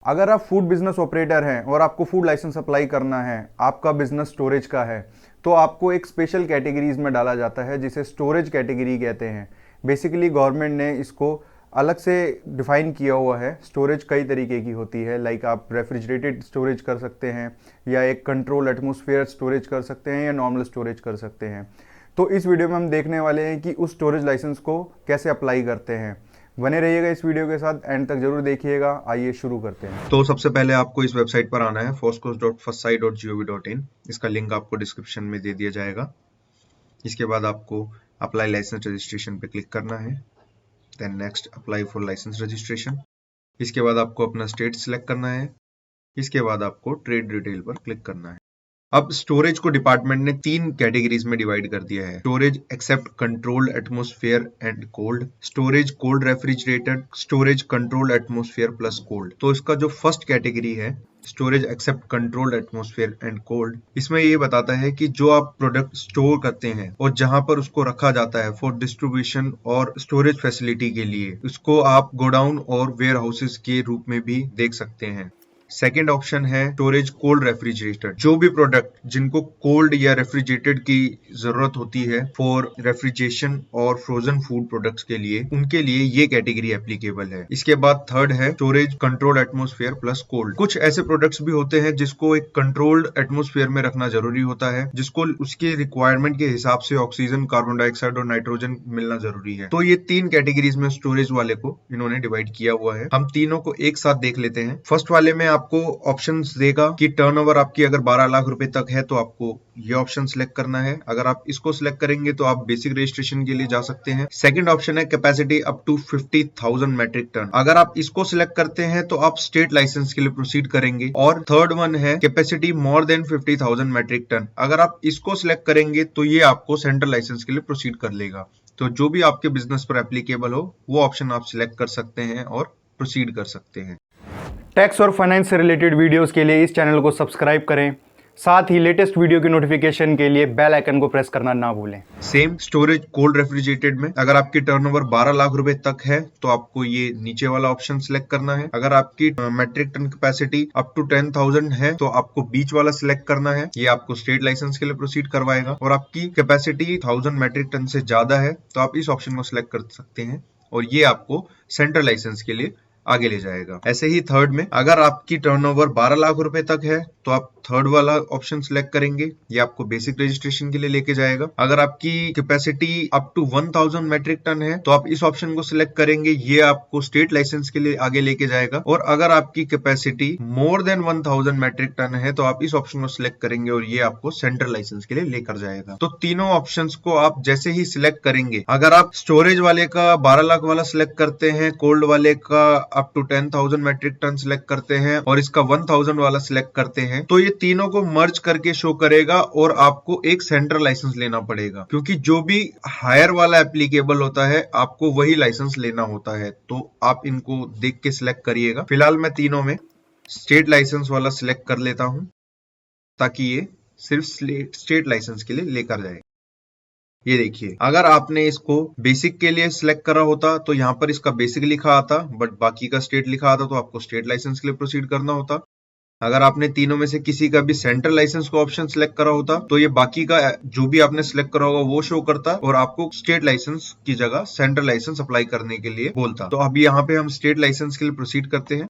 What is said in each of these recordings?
अगर आप food business operator हैं और आपको फूड लाइसेंस अप्लाई करना है, आपका बिजनेस स्टोरेज का है, तो आपको एक स्पेशल कैटेगरीज में डाला जाता है जिसे स्टोरेज कैटेगरी कहते हैं। बेसिकली गवर्नमेंट ने इसको अलग से डिफाइन किया हुआ है। स्टोरेज कई तरीके की होती है, लाइक आप रेफ्रिजरेटेड स्टोरेज कर सकते हैं, या एक कंट्रोल एटमॉस्फेयर स्टोरेज कर सकते हैं, या नॉर्मल स्टोरेज कर सकते हैं। तो इस वीडियो में हम देखने वाले हैं कि उस स्टोरेज लाइसेंस को कैसे अप्लाई करते हैं। बने रहिएगा इस वीडियो के साथ, एंड तक जरूर देखिएगा। आइए शुरू करते हैं। तो सबसे पहले आपको इस वेबसाइट पर आना है foscos.fasci.gov.in। इसका लिंक आपको डिस्क्रिप्शन में दे दिया जाएगा। इसके बाद आपको अप्लाई लाइसेंस रजिस्ट्रेशन पे क्लिक करना है, then next apply for licence registration. इसके बाद आपको अपना स्टेट सिलेक्ट करना है। इसके बाद आपको ट्रेड डिटेल पर क्लिक करना है। अब स्टोरेज को डिपार्टमेंट ने 3 कैटेगरीज में डिवाइड कर दिया है। Storage except controlled atmosphere and cold, storage cold refrigerated, storage controlled atmosphere plus cold. तो इसका जो फर्स्ट कैटेगरी है, storage except controlled atmosphere and cold, इसमें ये बताता है कि जो आप प्रोडक्ट स्टोर करते हैं और जहां पर उसको रखा जाता है फॉर डिस्ट्रीब्यूशन और स्टोरेज फैसिलिटी के लिए, उसको आप गोडाउन और वेयर हाउसेज के रूप में भी देख सकते हैं। सेकेंड ऑप्शन है स्टोरेज कोल्ड रेफ्रिजरेटर। जो भी प्रोडक्ट जिनको कोल्ड या रेफ्रिजरेटेड की जरूरत होती है फॉर रेफ्रिजरेशन और फ्रोजन फूड प्रोडक्ट्स के लिए, उनके लिए ये कैटेगरी एप्लीकेबल है। इसके बाद थर्ड है storage control atmosphere plus cold. कुछ ऐसे प्रोडक्ट्स भी होते हैं जिसको एक कंट्रोल्ड एटमॉस्फेयर में रखना जरूरी होता है, जिसको उसके रिक्वायरमेंट के हिसाब से ऑक्सीजन, कार्बन डाइऑक्साइड और नाइट्रोजन मिलना जरूरी है। तो ये 3 कैटेगरीज में स्टोरेज वाले को इन्होंने डिवाइड किया हुआ है। हम तीनों को एक साथ देख लेते हैं। फर्स्ट वाले में आपको ऑप्शंस देगा कि टर्नओवर आपकी अगर 12 लाख रुपए तक है तो आपको ये ऑप्शन सिलेक्ट करना है। अगर आप इसको सिलेक्ट करेंगे तो आप बेसिक रजिस्ट्रेशन के लिए जा सकते हैं। सेकंड ऑप्शन है capacity up to 50,000 metric tonne. अगर आप इसको सिलेक्ट करते हैं तो आप स्टेट लाइसेंस के लिए प्रोसीड करेंगे। और थर्ड वन है capacity more than 50,000 metric tonne. अगर आप इसको सिलेक्ट करेंगे तो ये आपको सेंट्रल लाइसेंस के लिए प्रोसीड कर लेगा। तो जो भी आपके बिजनेस पर एप्लीकेबल हो वो ऑप्शन आप सिलेक्ट कर सकते हैं और प्रोसीड कर सकते हैं। टैक्स और फाइनेंस से रिलेटेड वीडियोस के लिए इस चैनल को सब्सक्राइब करें। साथ ही लेटेस्ट वीडियो की नोटिफिकेशन के लिए बेल आइकन को प्रेस करना ना भूलें। सेम स्टोरेज कोल्ड रेफ्रिजरेटेड में अगर आपकी टर्नओवर 12 लाख रुपए तक है तो आपको ये नीचे वाला ऑप्शन सिलेक्ट करना है। अगर आपकी metric tonne capacity up to 10,000 है तो आपको बीच वाला सिलेक्ट करना है। ये आपको स्टेट लाइसेंस के लिए प्रोसीड करवाएगा। और आपकी कैपेसिटी 1000 मेट्रिक टन से ज्यादा है तो आप इस ऑप्शन को सिलेक्ट कर सकते हैं और ये आपको सेंट्रल लाइसेंस के लिए आगे ले जाएगा। ऐसे ही थर्ड में अगर आपकी टर्नओवर 12 लाख रुपए तक है तो आप थर्ड वाला ऑप्शन सिलेक्ट करेंगे, ये आपको बेसिक रजिस्ट्रेशन के लिए लेके जाएगा। अगर आपकी capacity up to 1000 metric tonne है तो आप इस ऑप्शन को सिलेक्ट करेंगे, ये आपको स्टेट लाइसेंस के लिए आगे लेके जाएगा। और अगर आपकी capacity more than 1000 metric tonne है तो आप इस ऑप्शन को सिलेक्ट करेंगे और ये आपको सेंट्रल लाइसेंस के लिए लेकर जाएगा। तो तीनों ऑप्शन को आप जैसे ही सिलेक्ट करेंगे, अगर आप स्टोरेज वाले का 12 लाख वाला सिलेक्ट करते हैं, कोल्ड वाले का up to 10,000 metric tonne select करते हैं और इसका 1000 वाला सिलेक्ट करते हैं, तो ये तीनों को मर्ज करके शो करेगा और आपको एक सेंट्रल लाइसेंस लेना पड़ेगा। क्योंकि जो भी हायर वाला एप्लीकेबल होता है आपको वही लाइसेंस लेना होता है। तो आप इनको देख के सिलेक्ट करिएगा। फिलहाल मैं तीनों में स्टेट लाइसेंस वाला सिलेक्ट कर लेता हूं ताकि ये सिर्फ स्टेट लाइसेंस के लिए लेकर जाए। ये देखिए, अगर आपने इसको बेसिक के लिए सिलेक्ट करा होता तो यहाँ पर इसका बेसिक लिखा आता, बट बाकी का स्टेट लिखा आता तो आपको स्टेट लाइसेंस के लिए प्रोसीड करना होता। अगर आपने तीनों में से किसी का भी सेंट्रल लाइसेंस को ऑप्शन सिलेक्ट करा होता तो ये बाकी का जो भी आपने सिलेक्ट करा होगा वो शो करता और आपको स्टेट लाइसेंस की जगह सेंट्रल लाइसेंस अप्लाई करने के लिए बोलता। तो अभी यहाँ पे हम स्टेट लाइसेंस के लिए प्रोसीड करते हैं।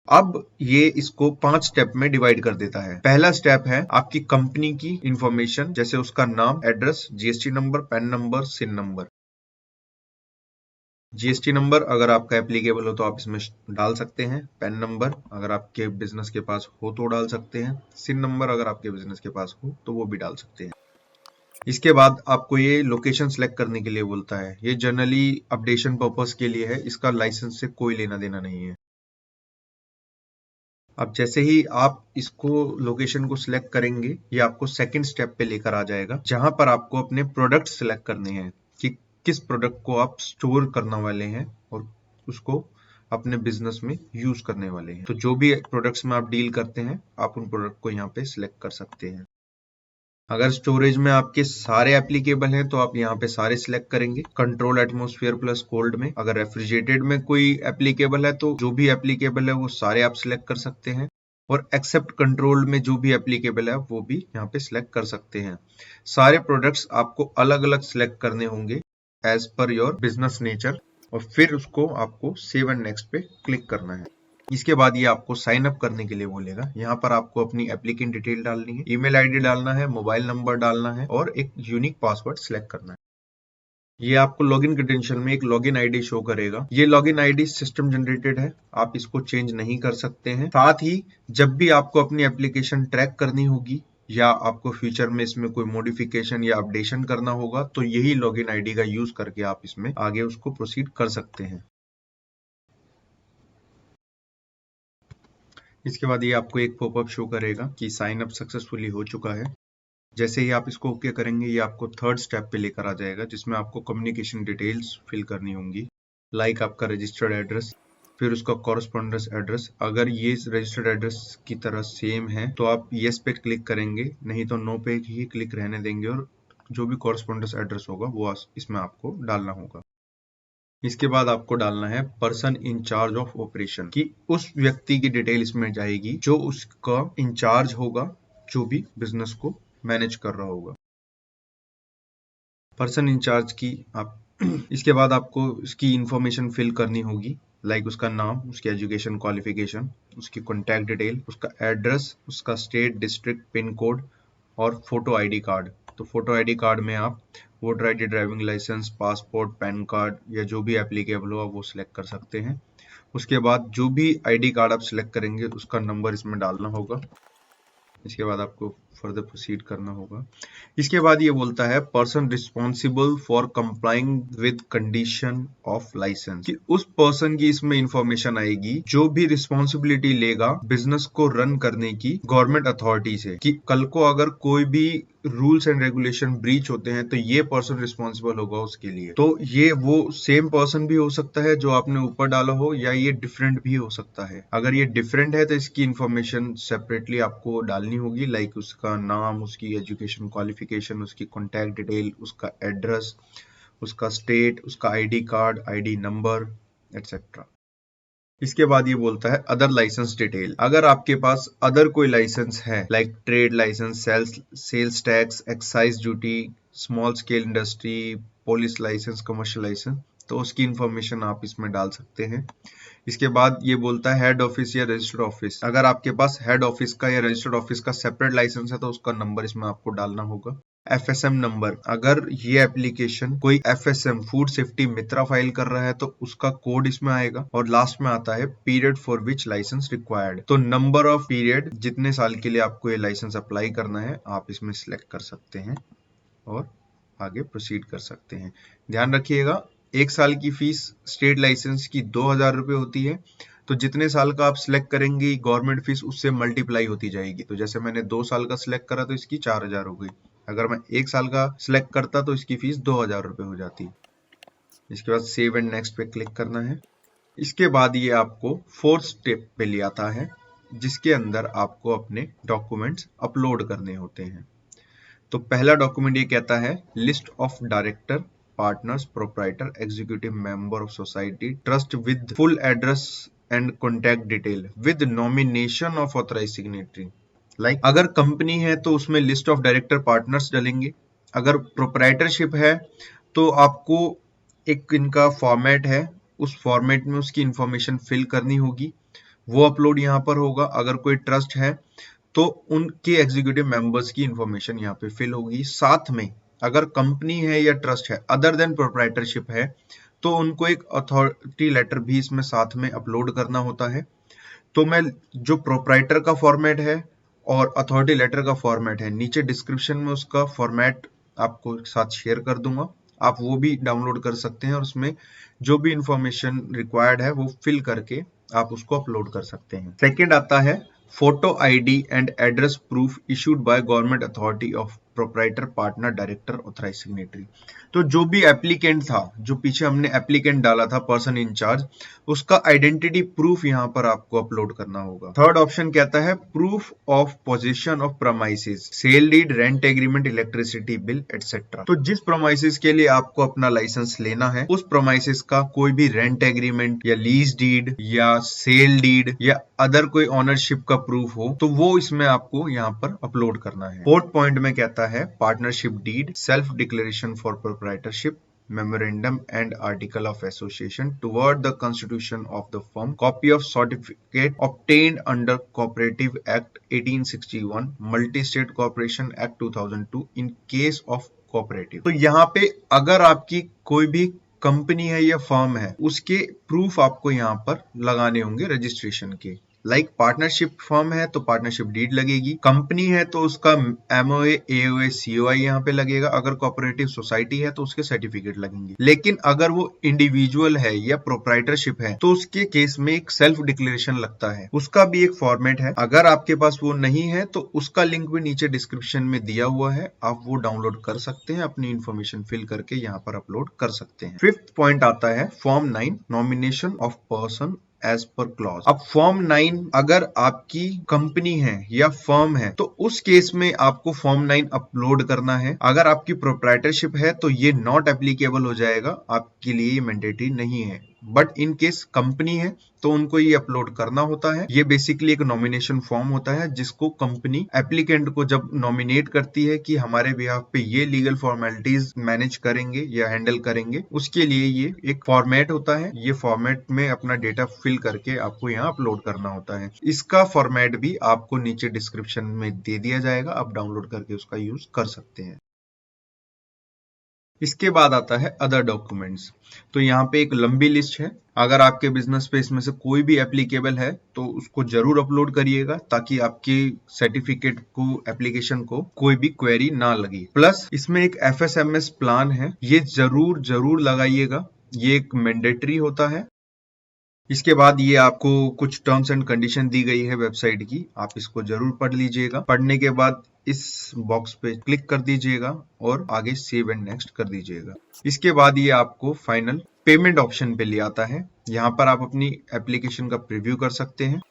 अब ये इसको 5 स्टेप में डिवाइड कर देता है। पहला स्टेप है आपकी कंपनी की इंफॉर्मेशन, जैसे उसका नाम, address, GST number, PAN number, CIN number. GST number अगर आपका एप्लीकेबल हो तो आप इसमें डाल सकते हैं। पैन नंबर अगर आपके बिजनेस के पास हो तो डाल सकते हैं। सिन नंबर अगर आपके बिजनेस के पास हो तो वो भी डाल सकते हैं। इसके बाद आपको ये लोकेशन सिलेक्ट करने के लिए बोलता है। ये जनरली अपडेशन पर्पस के लिए है, इसका लाइसेंस से कोई लेना देना नहीं है। अब जैसे ही आप इसको लोकेशन को सिलेक्ट करेंगे, ये आपको सेकंड स्टेप पे लेकर आ जाएगा, जहां पर आपको अपने प्रोडक्ट सिलेक्ट करने हैं कि किस प्रोडक्ट को आप स्टोर करने वाले हैं और उसको अपने बिजनेस में यूज करने वाले हैं। तो जो भी प्रोडक्ट्स में आप डील करते हैं आप उन प्रोडक्ट को यहाँ पे सिलेक्ट कर सकते हैं। अगर स्टोरेज में आपके सारे एप्लीकेबल हैं तो आप यहाँ पे सारे सिलेक्ट करेंगे कंट्रोल एटमॉस्फेयर प्लस कोल्ड में। अगर रेफ्रिजरेटेड में कोई एप्लीकेबल है तो जो भी एप्लीकेबल है वो सारे आप सिलेक्ट कर सकते हैं, और एक्सेप्ट कंट्रोल में जो भी एप्लीकेबल है वो भी यहाँ पे सिलेक्ट कर सकते हैं। सारे प्रोडक्ट्स आपको अलग अलग सिलेक्ट करने होंगे as per your business nature, और फिर उसको आपको सेव एंड नेक्स्ट पे क्लिक करना है। इसके बाद ये आपको साइन अप करने के लिए बोलेगा। यहाँ पर आपको अपनी एप्लीकेंट डिटेल डालनी है, ईमेल आईडी डालना है, मोबाइल नंबर डालना है और एक यूनिक पासवर्ड सिलेक्ट करना है। ये आपको लॉगिन क्रेडेंशियल में एक लॉगिन आईडी शो करेगा। ये लॉगिन आईडी सिस्टम जनरेटेड है, आप इसको चेंज नहीं कर सकते हैं। साथ ही जब भी आपको अपनी एप्लीकेशन ट्रैक करनी होगी या आपको फ्यूचर में इसमें कोई मॉडिफिकेशन या अपडेशन करना होगा तो यही लॉगिन आईडी का यूज करके आप इसमें आगे उसको प्रोसीड कर सकते हैं। इसके बाद ये आपको एक पॉपअप शो करेगा कि साइन अप सक्सेसफुली हो चुका है। जैसे ही आप इसको ओके करेंगे ये आपको थर्ड स्टेप पे लेकर आ जाएगा, जिसमें आपको कम्युनिकेशन डिटेल्स फिल करनी होंगी, लाइक आपका रजिस्टर्ड एड्रेस, फिर उसका कॉरस्पॉन्डेंस एड्रेस। अगर ये रजिस्टर्ड एड्रेस की तरह सेम है तो आप येस पे क्लिक करेंगे, नहीं तो नो पे ही क्लिक रहने देंगे, और जो भी कॉरस्पॉन्डेंस एड्रेस होगा वो इसमें आपको डालना होगा। इसके बाद आपको डालना है person in charge of operation, कि उस व्यक्ति की डिटेल इसमें जाएगी जो उसका इंचार्ज होगा, जो भी बिजनेस को मैनेज कर रहा होगा, पर्सन इंचार्ज की आप। इसके बाद आपको इसकी इंफॉर्मेशन फिल करनी होगी, लाइक उसका नाम, उसकी एजुकेशन क्वालिफिकेशन, उसकी कॉन्टैक्ट डिटेल, उसका एड्रेस, उसका स्टेट, डिस्ट्रिक्ट, पिन कोड और फोटो आईडी कार्ड। तो फोटो आईडी कार्ड में आप voter ID, driving licence, passport, PAN card या जो भी एप्लीकेबल हो आप वो सिलेक्ट कर सकते हैं। उसके बाद जो भी आईडी कार्ड आप सिलेक्ट करेंगे उसका नंबर इसमें डालना होगा। इसके बाद आपको फर्दर प्रोसीड करना होगा। इसके बाद ये बोलता है person responsible for complying with condition of licence, कि उस पर्सन की इसमें इंफॉर्मेशन आएगी जो भी रिस्पॉन्सिबिलिटी लेगा बिजनेस को रन करने की गवर्नमेंट अथॉरिटी से, कि कल को अगर कोई भी रूल्स एंड रेगुलेशन ब्रीच होते हैं तो ये पर्सन रिस्पॉन्सिबल होगा उसके लिए। तो ये वो सेम पर्सन भी हो सकता है जो आपने ऊपर डाला हो, या ये डिफरेंट भी हो सकता है। अगर ये डिफरेंट है तो इसकी इंफॉर्मेशन सेपरेटली आपको डालनी होगी, लाइक उसका नाम, उसकी एजुकेशन क्वालिफिकेशन, उसकी कॉन्टैक्ट डिटेल, उसका एड्रेस, उसका स्टेट, उसका ID card, ID number etcetera. इसके बाद ये बोलता है अदर लाइसेंस डिटेल। अगर आपके पास अदर कोई लाइसेंस है, like trade licence, sales tax, excise duty, small scale industry, police licence, commercial licence, तो उसकी इंफॉर्मेशन आप इसमें डाल सकते हैं। इसके बाद ये बोलता है हेड ऑफिस या रजिस्टर्ड ऑफिस। अगर आपके पास हेड ऑफिस का या रजिस्टर्ड ऑफिस का सेपरेट लाइसेंस है तो उसका नंबर इसमें आपको डालना होगा। FSM नंबर, अगर ये एप्लीकेशन कोई FSM फूड सेफ्टी मित्रा फाइल कर रहा है तो उसका कोड इसमें आएगा। और लास्ट में आता है period for which licence required, तो नंबर ऑफ पीरियड, जितने साल के लिए आपको ये लाइसेंस अप्लाई करना है आप इसमें सिलेक्ट कर सकते हैं और आगे प्रोसीड कर सकते हैं। ध्यान रखिएगा 1 साल की फीस स्टेट लाइसेंस की 2000 रुपये होती है, तो जितने साल का आप सिलेक्ट करेंगे गवर्नमेंट फीस उससे मल्टीप्लाई होती जाएगी। तो जैसे मैंने 2 साल का सिलेक्ट करा तो इसकी 4000 हो गई, अगर मैं 1 साल का सिलेक्ट करता तो इसकी फीस 2000 रुपये हो जाती। इसके बाद सेव एंड नेक्स्ट पे क्लिक करना है। इसके बाद ये आपको 4th स्टेप पे ले आता है, जिसके अंदर आपको अपने डॉक्यूमेंट्स अपलोड करने होते हैं। तो पहला डॉक्यूमेंट ये कहता है list of director, partners, proprietor, executive member of society, trust with full address and contact detail with nomination of authorised signatory. Like अगर कंपनी है तो उसमें लिस्ट ऑफ डायरेक्टर, पार्टनर्स डालेंगे। अगर प्रोप्राइटरशिप है तो आपको एक इनका फॉर्मेट है, उस फॉर्मेट में उसकी इंफॉर्मेशन फिल करनी होगी, वो अपलोड यहाँ पर होगा। अगर कोई ट्रस्ट है तो उनके एग्जीक्यूटिव मेंबर्स की इंफॉर्मेशन यहाँ पे फिल होगी। साथ में अगर कंपनी है या ट्रस्ट है अदर देन प्रोप्राइटरशिप है तो उनको एक अथॉरिटी लेटर भी इसमें साथ में अपलोड करना होता है। तो मैं जो प्रोप्राइटर का फॉर्मेट है और अथॉरिटी लेटर का फॉर्मेट है, नीचे डिस्क्रिप्शन में उसका फॉर्मेट आपको साथ शेयर कर दूंगा, आप वो भी डाउनलोड कर सकते हैं और उसमें जो भी इंफॉर्मेशन रिक्वायर्ड है वो फिल करके आप उसको अपलोड कर सकते हैं। सेकेंड आता है photo ID and address proof issued by government authority of proprietor, partner, director, authorise signatory. तो जो भी एप्लीकेंट था, जो पीछे हमने एप्लीकेंट डाला था पर्सन इंचार्ज, उसका आइडेंटिटी प्रूफ यहाँ पर आपको अपलोड करना होगा। थर्ड ऑप्शन कहता है proof of position of premises, sale deed, rent agreement, electricity bill etcetera. तो जिस प्रमाइसेस के लिए आपको अपना लाइसेंस लेना है, उस प्रमाइसेस का कोई भी रेंट एग्रीमेंट या लीज डीड या सेल डीड या अदर कोई ऑनरशिप का प्रूफ हो, तो वो इसमें आपको यहाँ पर अपलोड करना है। फोर्थ पॉइंट में कहता है partnership deed, self declaration for proprietorship, memorandum and article of association toward the constitution of the firm, copy of certificate obtained under Cooperative Act 1861, Multi-State Corporation Act 2002 in case of cooperative। तो यहाँ पे अगर आपकी कोई भी company है या firm है, उसके प्रूफ आपको यहाँ पर लगाने होंगे रजिस्ट्रेशन के। लाइक पार्टनरशिप फर्म है तो पार्टनरशिप डीड लगेगी, कंपनी है तो उसका एमओए, एओए, सीओआई यहाँ पे लगेगा, अगर कोऑपरेटिव सोसाइटी है तो उसके सर्टिफिकेट लगेंगे। लेकिन अगर वो इंडिविजुअल है या प्रोप्राइटरशिप है तो उसके केस में एक सेल्फ डिक्लेरेशन लगता है, उसका भी एक फॉर्मेट है। अगर आपके पास वो नहीं है तो उसका लिंक भी नीचे डिस्क्रिप्शन में दिया हुआ है, आप वो डाउनलोड कर सकते हैं, अपनी इंफॉर्मेशन फिल करके यहाँ पर अपलोड कर सकते हैं। फिफ्थ पॉइंट आता है form 9, nomination of person as per clause. अब फॉर्म 9 अगर आपकी कंपनी है या फर्म है तो उस केस में आपको फॉर्म 9 अपलोड करना है। अगर आपकी प्रोप्राइटरशिप है तो ये नॉट एप्लीकेबल हो जाएगा, आपके लिए ये मैंडेटरी नहीं है। बट इन केस कंपनी है तो उनको ये अपलोड करना होता है। ये बेसिकली एक नॉमिनेशन फॉर्म होता है जिसको कंपनी एप्लीकेंट को जब नॉमिनेट करती है कि हमारे बिहाफ पे ये लीगल फॉर्मेलिटीज मैनेज करेंगे या हैंडल करेंगे, उसके लिए ये एक फॉर्मेट होता है। ये फॉर्मेट में अपना डेटा फिल करके आपको यहाँ अपलोड करना होता है। इसका फॉर्मेट भी आपको नीचे डिस्क्रिप्शन में दे दिया जाएगा, आप डाउनलोड करके उसका यूज कर सकते हैं। इसके बाद आता है अदर डॉक्यूमेंट्स। तो यहाँ पे एक लंबी लिस्ट है, अगर आपके बिजनेस पे इसमें से कोई भी एप्लीकेबल है तो उसको जरूर अपलोड करिएगा ताकि आपके सर्टिफिकेट को, एप्लीकेशन को कोई भी क्वेरी ना लगे। प्लस इसमें एक FSMS प्लान है, ये जरूर लगाइएगा, ये एक मैंडेटरी होता है। इसके बाद ये आपको कुछ टर्म्स एंड कंडीशन दी गई है वेबसाइट की, आप इसको जरूर पढ़ लीजिएगा। पढ़ने के बाद इस बॉक्स पे क्लिक कर दीजिएगा और आगे सेव एंड नेक्स्ट कर दीजिएगा। इसके बाद ये आपको फाइनल पेमेंट ऑप्शन पे ले आता है। यहाँ पर आप अपनी एप्लीकेशन का प्रीव्यू कर सकते हैं।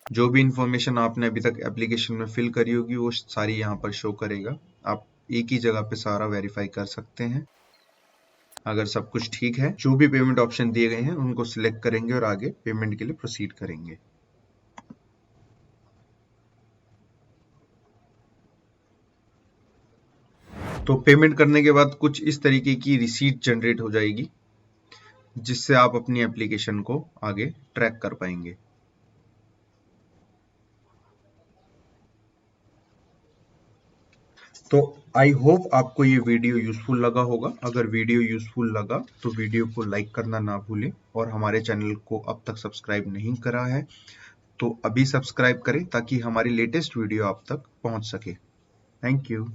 जो भी इंफॉर्मेशन आपने अभी तक एप्लीकेशन में फिल करी होगी वो सारी यहाँ पर शो करेगा। आप एक ही जगह पे सारा वेरीफाई कर सकते हैं। अगर सब कुछ ठीक है, जो भी पेमेंट ऑप्शन दिए गए हैं उनको सिलेक्ट करेंगे और आगे पेमेंट के लिए प्रोसीड करेंगे। तो पेमेंट करने के बाद कुछ इस तरीके की रिसीट जनरेट हो जाएगी, जिससे आप अपनी एप्लीकेशन को आगे ट्रैक कर पाएंगे। तो आई होप आपको ये वीडियो यूजफुल लगा होगा। अगर वीडियो यूजफुल लगा तो वीडियो को लाइक करना ना भूलें और हमारे चैनल को अब तक सब्सक्राइब नहीं करा है तो अभी सब्सक्राइब करें ताकि हमारी लेटेस्ट वीडियो आप तक पहुंच सके। Thank you.